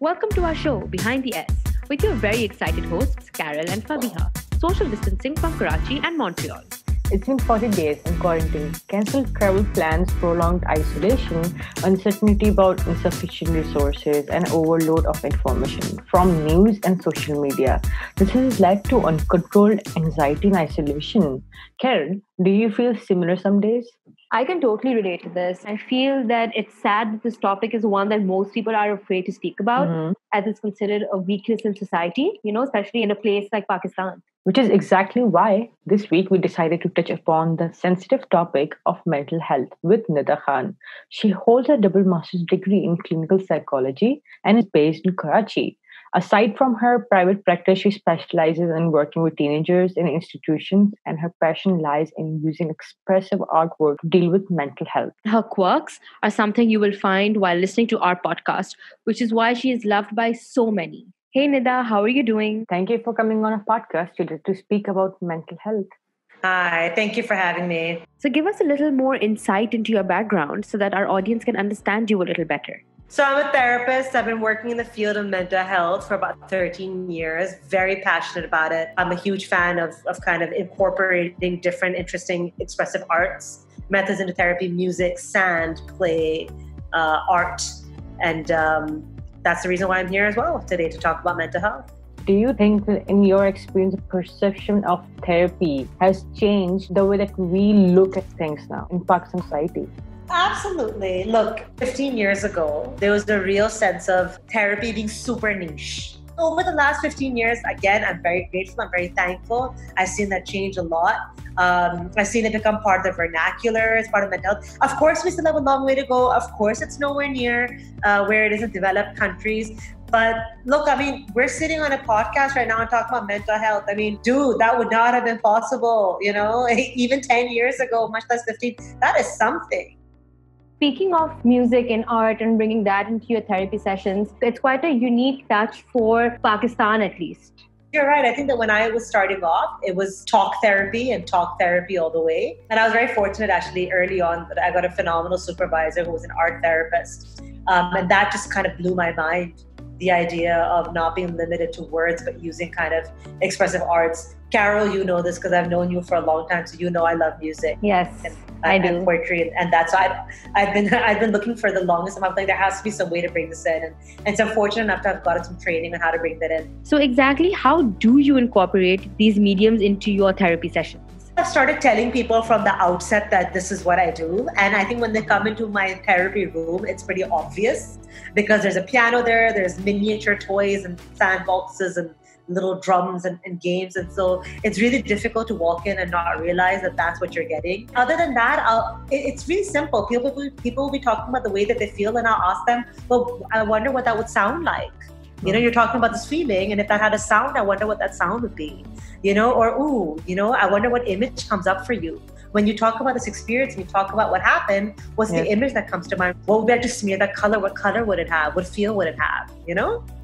Welcome to our show, Behind the S, with your very excited hosts, Carol and Fabiha, social distancing from Karachi and Montreal. It's been 40 days in quarantine, cancelled travel plans, prolonged isolation, uncertainty about insufficient resources, and overload of information from news and social media. This has led to uncontrolled anxiety and isolation. Karen, do you feel similar some days? I can totally relate to this. I feel that it's sad that this topic is one that most people are afraid to speak about, as it's considered a weakness in society, especially in a place like Pakistan. Which is exactly why this week we decided to touch upon the sensitive topic of mental health with Nida Khan. She holds a double master's degree in clinical psychology and is based in Karachi. Aside from her private practice, she specializes in working with teenagers in institutions, and her passion lies in using expressive artwork to deal with mental health. Her quirks are something you will find while listening to our podcast, which is why she is loved by so many. Hey Nida, how are you doing? Thank you for coming on a podcast today to speak about mental health. Hi, thank you for having me. So give us a little more insight into your background so that our audience can understand you a little better. So I'm a therapist. I've been working in the field of mental health for about 13 years, very passionate about it. I'm a huge fan of kind of incorporating different interesting expressive arts, methods into therapy, music, sand, play, art, and that's the reason why I'm here as well today to talk about mental health. Do you think that in your experience, the perception of therapy has changed the way that we look at things now in Pakistan society? Absolutely. Look, 15 years ago, there was a real sense of therapy being super niche. Over the last 15 years, again, I'm very grateful. I'm very thankful. I've seen that change a lot. I've seen it become part of the vernacular, as part of mental health. Of course, we still have a long way to go. Of course, it's nowhere near where it is in developed countries. But look, I mean, we're sitting on a podcast right now and talking about mental health. I mean, dude, that would not have been possible, even 10 years ago, much less 15. That is something. Speaking of music and art and bringing that into your therapy sessions, it's quite a unique touch for Pakistan, at least. You're right. I think that when I was starting off, it was talk therapy all the way. And I was very fortunate actually early on that I got a phenomenal supervisor who was an art therapist. And that just kind of blew my mind. The idea of not being limited to words, but using kind of expressive arts. Carol, you know this because I've known you for a long time, so you know I love music. Yes, I do. And poetry, and that's why I've been looking for the longest amount. Like there has to be some way to bring this in, and so I'm fortunate enough to have gotten some training on how to bring that in. So exactly, how do you incorporate these mediums into your therapy sessions? I've started telling people from the outset that this is what I do. And I think when they come into my therapy room, it's pretty obvious because there's a piano there, there's miniature toys and sandboxes and little drums and games. And so it's really difficult to walk in and not realize that that's what you're getting. Other than that, it's really simple. People will be talking about the way that they feel and I'll ask them, well, I wonder what that would sound like. You're talking about this feeling, and if that had a sound, I wonder what that sound would be. I wonder what image comes up for you. When you talk about this experience and you talk about what happened, what's the image that comes to mind? What would we have to smear that color? What color would it have? What feel would it have?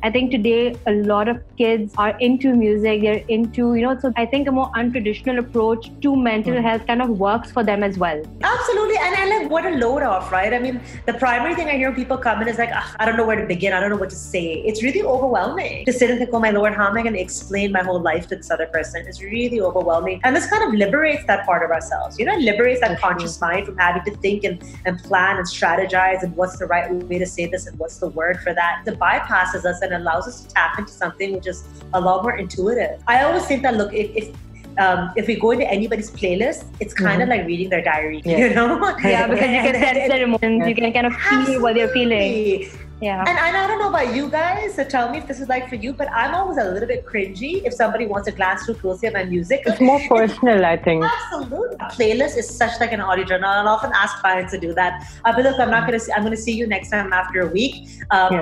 I think today a lot of kids are into music. They're into, so I think a more untraditional approach to mental health kind of works for them as well. Absolutely. And like, what a load off, right? I mean, the primary thing I hear people come in is like, I don't know where to begin. I don't know what to say. It's really overwhelming to sit and think, oh my Lord, how am I going to explain my whole life to this other person? It's really overwhelming. And this kind of liberates that part of ourselves. It liberates that conscious mind from having to think and plan and strategize and what's the right way to say this and what's the word for that. It bypasses us and allows us to tap into something which is a lot more intuitive. I always think that, look, if we go into anybody's playlist, it's kind of like reading their diary, Yeah, because you can sense their emotions, you can kind of feel what they're feeling. Yeah. And I don't know about you guys, so tell me if this is like for you, but I'm always a little bit cringy if somebody wants to glance too closely at my music. It's more personal, I think. Absolutely. A playlist is such like an audio journal. I'll often ask clients to do that. But look, I'm going to see you next time after a week.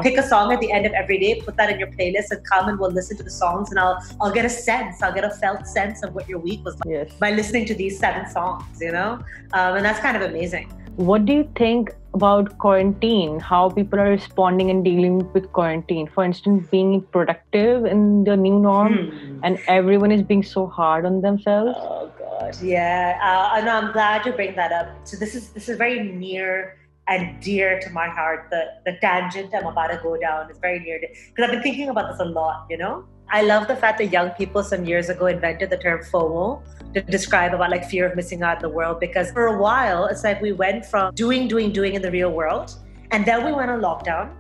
Pick a song at the end of every day, put that in your playlist and come and we'll listen to the songs and I'll get a felt sense of what your week was like by listening to these 7 songs, and that's kind of amazing. What do you think about quarantine? How people are responding and dealing with quarantine? For instance, being productive in the new norm and everyone is being so hard on themselves. Oh God, yeah. And I'm glad you bring that up. So this is very near and dear to my heart. The tangent I'm about to go down is very near to, because I've been thinking about this a lot, you know? I love the fact that young people some years ago invented the term FOMO to describe about like fear of missing out in the world, because for a while, it's like we went from doing in the real world, and then we went on lockdown.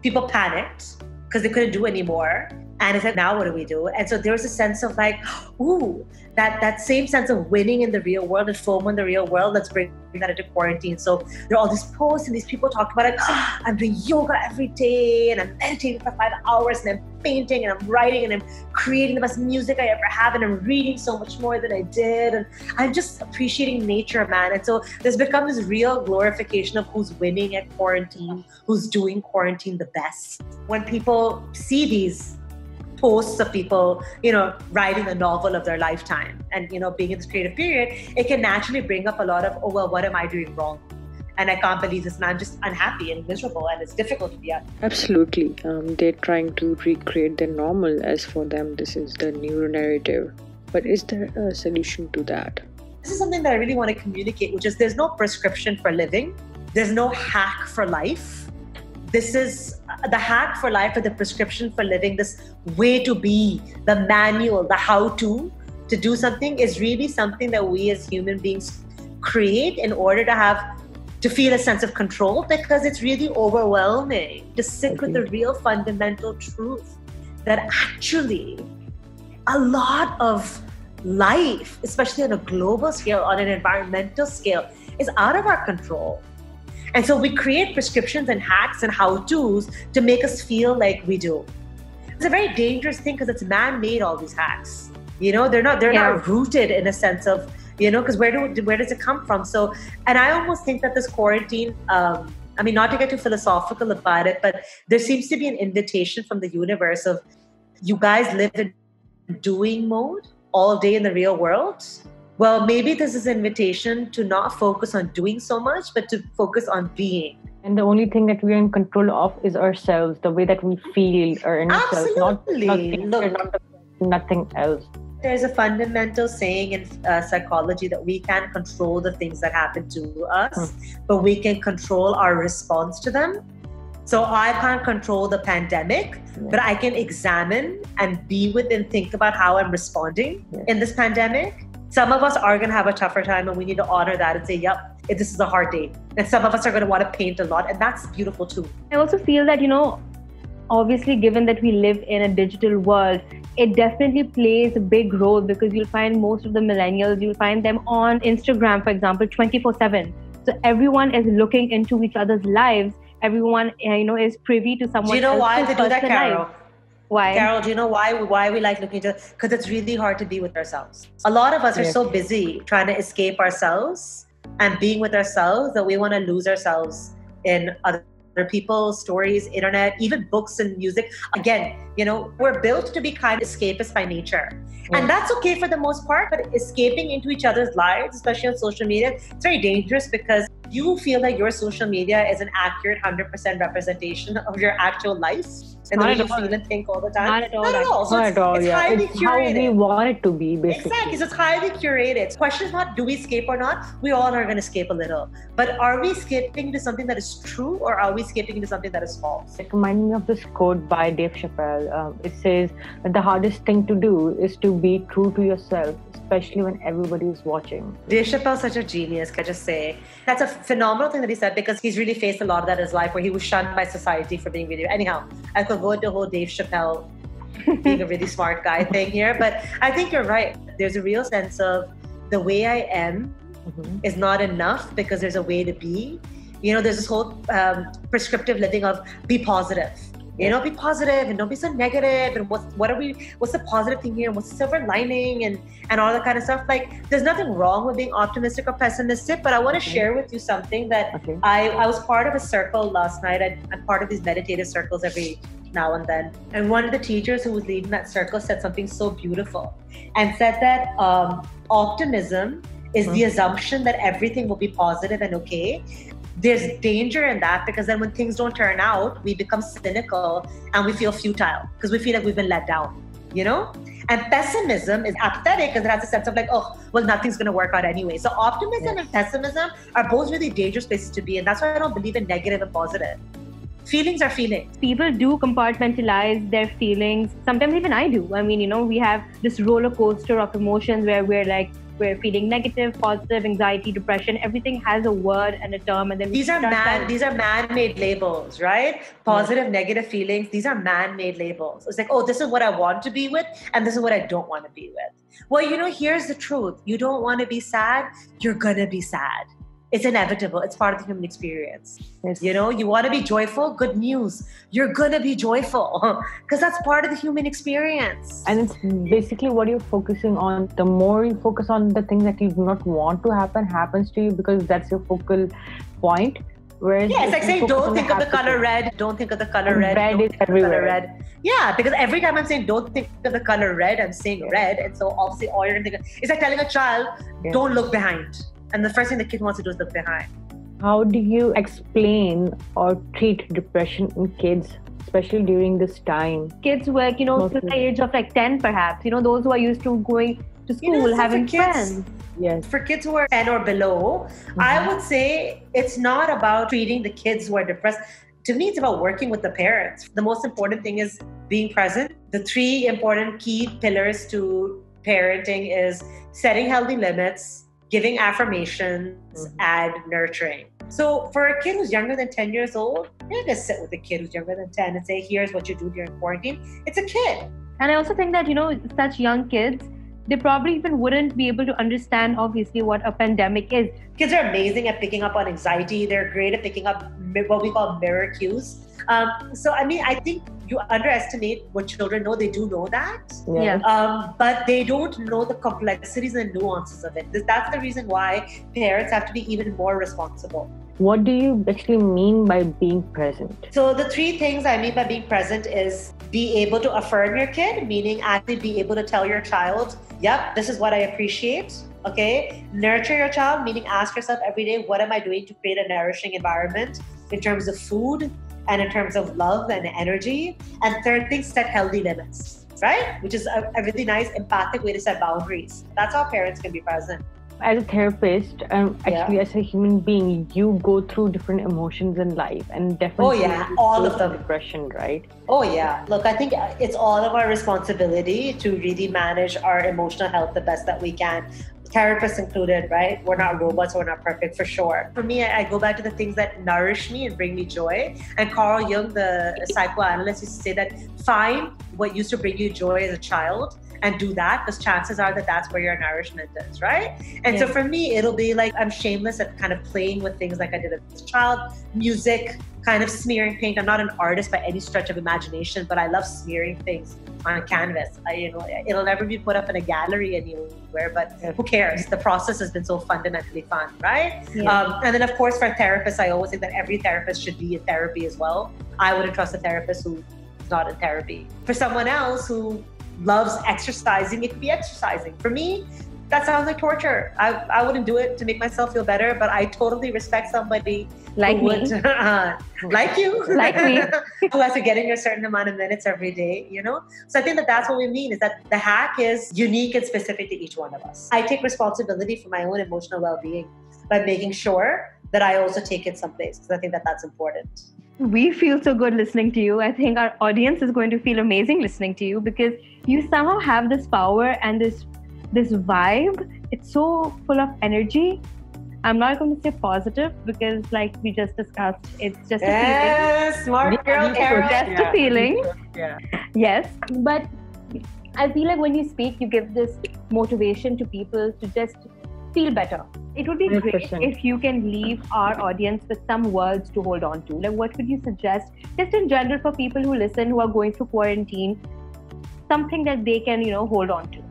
People panicked because they couldn't do anymore. And it's like, now what do we do? And so there was a sense of like, ooh, that same sense of winning in the real world and FOMO in the real world, let's bring that into quarantine. So there are all these posts and these people talk about it. I'm doing yoga every day and I'm meditating for 5 hours and I'm painting and I'm writing and I'm creating the best music I ever have and I'm reading so much more than I did. And I'm just appreciating nature, man. And so there's become this real glorification of who's winning at quarantine, who's doing quarantine the best. When people see these posts of people, you know, writing a novel of their lifetime and, you know, being in this creative period, it can naturally bring up a lot of, oh, well, what am I doing wrong? And I can't believe this, and I'm just unhappy and miserable, and it's difficult to be happy. Absolutely. They're trying to recreate their normal as for them. This is the new narrative. But is there a solution to that? This is something that I really want to communicate, which is there's no prescription for living. There's no hack for life. This is the hack for life or the prescription for living, this way to be, the manual, the how-to do something is really something that we as human beings create in order to feel a sense of control, because it's really overwhelming to sit with the real fundamental truth that actually a lot of life, especially on a global scale, on an environmental scale, is out of our control. And so we create prescriptions and hacks and how-tos to make us feel like we do. It's a very dangerous thing because it's man-made, all these hacks. You know, they're not rooted in a sense of, you know, because where does it come from? So, and I almost think that this quarantine, I mean, not to get too philosophical about it, but there seems to be an invitation from the universe of, you guys live in doing mode all day in the real world. Well, maybe this is an invitation to not focus on doing so much, but to focus on being. And the only thing that we're in control of is ourselves, the way that we feel our inner self, nothing else. There's a fundamental saying in psychology that we can't control the things that happen to us, but we can control our response to them. So I can't control the pandemic, but I can examine and be with and think about how I'm responding in this pandemic. Some of us are going to have a tougher time and we need to honor that and say, yep, this is a hard day. And some of us are going to want to paint a lot, and that's beautiful too. I also feel that, you know, obviously given that we live in a digital world, it definitely plays a big role, because you'll find most of the millennials, you'll find them on Instagram, for example, 24/7. So everyone is looking into each other's lives. Everyone, you know, is privy to someone else's. Do you know why they do that, Carol? Life. Why? Carol, do you know why we like looking at it? Because it's really hard to be with ourselves. A lot of us are so busy trying to escape ourselves and being with ourselves that we want to lose ourselves in other people's stories, internet, even books and music. Again, you know, we're built to be kind of escapists by nature. And that's okay for the most part, but escaping into each other's lives, especially on social media, it's very dangerous, because you feel like your social media is an accurate 100% representation of your actual life. And the way you feel and think all the time. Not at all. So it's highly it's curated. how we want it to be, basically. Exactly. So it's highly curated. The question is not, do we escape or not? We all are going to escape a little. But are we escaping to something that is true, or are we escaping to something that is false? It reminded me of this quote by Dave Chappelle. It says that the hardest thing to do is to be true to yourself, especially when everybody is watching. Dave Chappelle's such a genius, can I just say. That's a phenomenal thing that he said, because he's really faced a lot of that in his life, where he was shunned by society for being video. Anyhow, I could go into the whole Dave Chappelle being a really smart guy thing here, but I think you're right. There's a real sense of the way I am is not enough, because there's a way to be. You know, there's this whole prescriptive living of be positive. You know, be positive and don't be so negative. And what's the positive thing here? And what's the silver lining and all that kind of stuff? Like, there's nothing wrong with being optimistic or pessimistic, but I want to share with you something that I was part of a circle last night. I'm part of these meditative circles every now and then. And one of the teachers who was leading that circle said something so beautiful, and said that optimism is the assumption that everything will be positive and okay. There's danger in that, because then when things don't turn out, we become cynical and we feel futile because we feel like we've been let down, you know? And pessimism is apathetic because it has a sense of like, oh, well, nothing's going to work out anyway. So optimism and pessimism are both really dangerous places to be. And that's why I don't believe in negative and positive. Feelings are feelings. People do compartmentalize their feelings. Sometimes even I do. I mean, we have this roller coaster of emotions where we're feeling negative, positive, anxiety, depression. Everything has a word and a term, and then these are man-made labels, right? Positive, negative feelings. These are man-made labels. It's like, oh, this is what I want to be with, and this is what I don't want to be with. Well, here's the truth. You don't want to be sad. You're gonna be sad. It's inevitable. It's part of the human experience. Yes. You want to be joyful? Good news. You're going to be joyful because that's part of the human experience. And it's basically what you're focusing on. The more you focus on the thing that you do not want to happens to you because that's your focal point. Whereas it's like saying, don't think of the color red. Don't think of the color red. Red is everywhere. Red. Yeah, because every time I'm saying don't think of the color red, I'm saying red. And so obviously all you're going to think of, it's like telling a child, don't look behind. And the first thing the kid wants to do is look behind. How do you explain or treat depression in kids, especially during this time? Kids were, till the age of like 10 perhaps, those who are used to going to school, having friends. Yes. For kids who are 10 or below, I would say it's not about treating the kids who are depressed. To me, it's about working with the parents. The most important thing is being present. The 3 important key pillars to parenting is setting healthy limits, giving affirmations, and nurturing. So for a kid who's younger than 10 years old, you're not going to sit with a kid who's younger than 10 and say, here's what you do during quarantine. It's a kid. And I also think that, such young kids, they probably even wouldn't be able to understand, obviously, what a pandemic is. Kids are amazing at picking up on anxiety. They're great at picking up what we call mirror cues. I think you underestimate what children know. They do know that. Yeah. But they don't know the complexities and nuances of it. That's the reason why parents have to be even more responsible. What do you actually mean by being present? So the 3 things I mean by being present is be able to affirm your kid, meaning actually be able to tell your child, yep, this is what I appreciate. Okay. Nurture your child, meaning ask yourself every day, what am I doing to create a nourishing environment in terms of food and in terms of love and energy? And third thing, set healthy limits, right? Which is a really nice, empathic way to set boundaries. That's how parents can be present. As a therapist, actually as a human being, you go through different emotions in life and definitely all of them. Depression, right? Oh yeah. Look, I think it's all of our responsibility to really manage our emotional health the best that we can. Therapists included, right? We're not robots, we're not perfect for sure. For me, I go back to the things that nourish me and bring me joy. And Carl Jung, the psychoanalyst, used to say that find what used to bring you joy as a child and do that, because chances are that that's where your nourishment is, right? And so for me, it'll be like I'm shameless at kind of playing with things like I did as a child, music, kind of smearing paint. I'm not an artist by any stretch of imagination, but I love smearing things on a canvas. It'll never be put up in a gallery anywhere, but who cares? The process has been so fundamentally fun, right? Yeah. And then of course for therapists, I always think that every therapist should be in therapy as well. I wouldn't trust a therapist who's not in therapy. For someone else who loves exercising, it could be exercising. For me, that sounds like torture. I wouldn't do it to make myself feel better, but I totally respect somebody like who me. Would, like you, like me, who has to get in a certain amount of minutes every day, So I think that's what we mean, is that the hack is unique and specific to each one of us. I take responsibility for my own emotional well-being by making sure that I also take it someplace, because I think that that's important. We feel so good listening to you. I think our audience is going to feel amazing listening to you, because you somehow have this power and this vibe. It's so full of energy. I'm not going to say positive because, like we just discussed, it's just a feeling. Smart girl, Carol. Just a feeling. Yeah. Yes, but I feel like when you speak, you give this motivation to people to just feel better. It would be 100%. great if you can leave our audience with some words to hold on to. Like, what would you suggest, just in general, for people who listen, who are going through quarantine, something that they can, hold on to?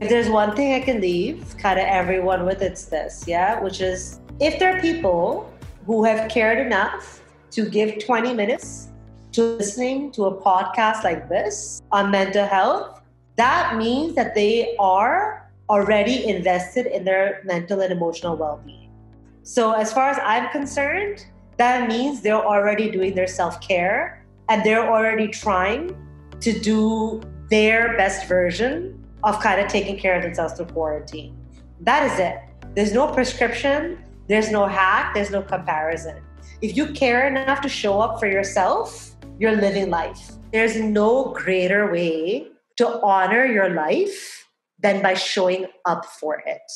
If there's one thing I can leave kind of everyone with, it's this, which is, if there are people who have cared enough to give 20 minutes to listening to a podcast like this on mental health, that means that they are already invested in their mental and emotional well-being. So as far as I'm concerned, that means they're already doing their self-care and they're already trying to do their best version of kind of taking care of themselves through quarantine. That is it. There's no prescription, there's no hack, there's no comparison. If you care enough to show up for yourself, you're living life. There's no greater way to honor your life than by showing up for it.